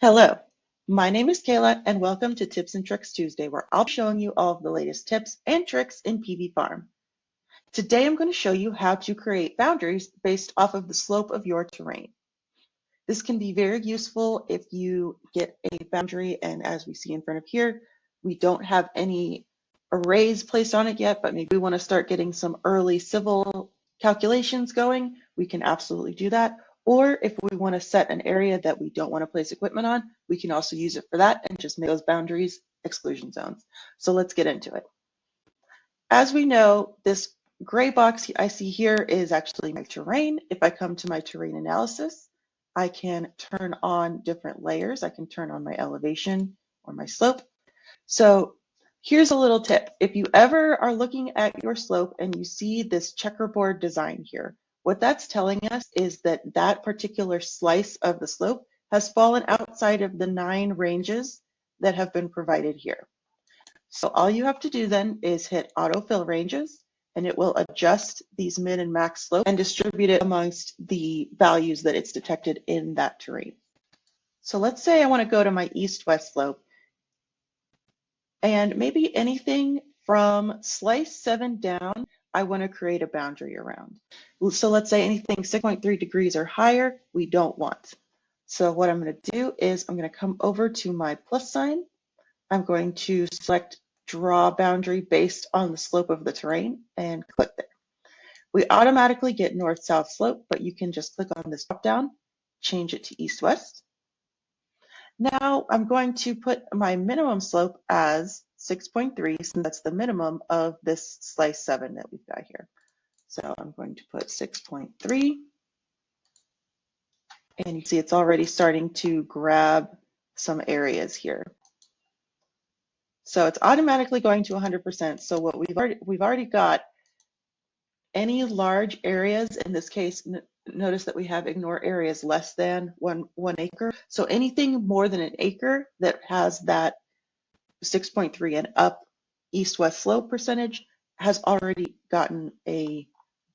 Hello, my name is Kayla and welcome to Tips and Tricks Tuesday, where I'll be showing you all of the latest tips and tricks in PVFARM. Today I'm going to show you how to create boundaries based off of the slope of your terrain. This can be very useful if you get a boundary, and as we see in front of here, we don't have any arrays placed on it yet, but maybe we want to start getting some early civil calculations going. We can absolutely do that. Or if we want to set an area that we don't want to place equipment on, we can also use it for that and just make those boundaries exclusion zones. So let's get into it. As we know, this gray box I see here is actually my terrain. If I come to my terrain analysis, I can turn on different layers. I can turn on my elevation or my slope. So here's a little tip. If you ever are looking at your slope and you see this checkerboard design here, what that's telling us is that that particular slice of the slope has fallen outside of the 9 ranges that have been provided here. So all you have to do then is hit autofill ranges, and it will adjust these min and max slope and distribute it amongst the values that it's detected in that terrain. So let's say I want to go to my east-west slope, and maybe anything from slice 7 down, I want to create a boundary around. So let's say anything 6.3 degrees or higher, we don't want. So what I'm going to do is I'm going to come over to my plus sign. I'm going to select draw boundary based on the slope of the terrain and click there. We automatically get north-south slope, but you can just click on this drop down, change it to east-west. Now I'm going to put my minimum slope as 6.3, since that's the minimum of this slice 7 that we've got here. So I'm going to put 6.3, and you see it's already starting to grab some areas here. So it's automatically going to 100%. So what we've already got any large areas, in this case, notice that we have ignore areas less than one acre. So anything more than an acre that has that 6.3 and up east-west slope percentage has already gotten a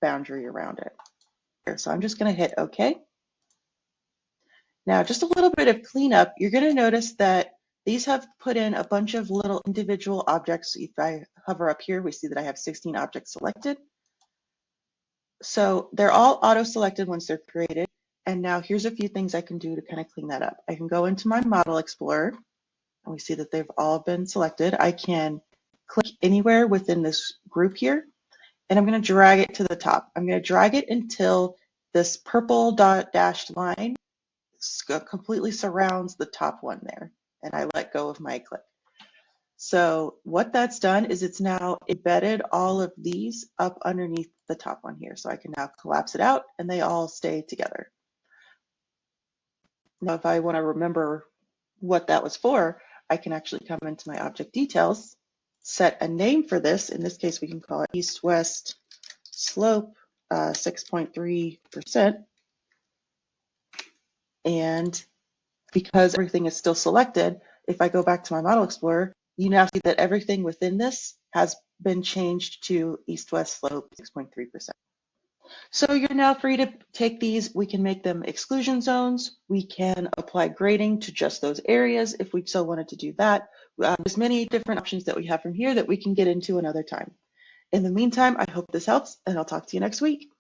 boundary around it. So I'm just going to hit OK. Now, just a little bit of cleanup. You're going to notice that these have put in a bunch of little individual objects. If I hover up here, we see that I have 16 objects selected. So they're all auto-selected once they're created. And now here's a few things I can do to kind of clean that up. I can go into my Model Explorer, and we see that they've all been selected. I can click anywhere within this group here, and I'm going to drag it to the top. I'm going to drag it until this purple dashed line completely surrounds the top one there, and I let go of my click. So what that's done is it's now embedded all of these up underneath the top one here. So I can now collapse it out and they all stay together. Now, if I want to remember what that was for, I can actually come into my object details, set a name for this. In this case, we can call it east-west slope 6.3%. And because everything is still selected, if I go back to my Model Explorer, you now see that everything within this has been changed to east-west slope 6.3%. So you're now free to take these. We can make them exclusion zones. We can apply grading to just those areas if we so wanted to do that. There's many different options that we have from here that we can get into another time. In the meantime, I hope this helps, and I'll talk to you next week.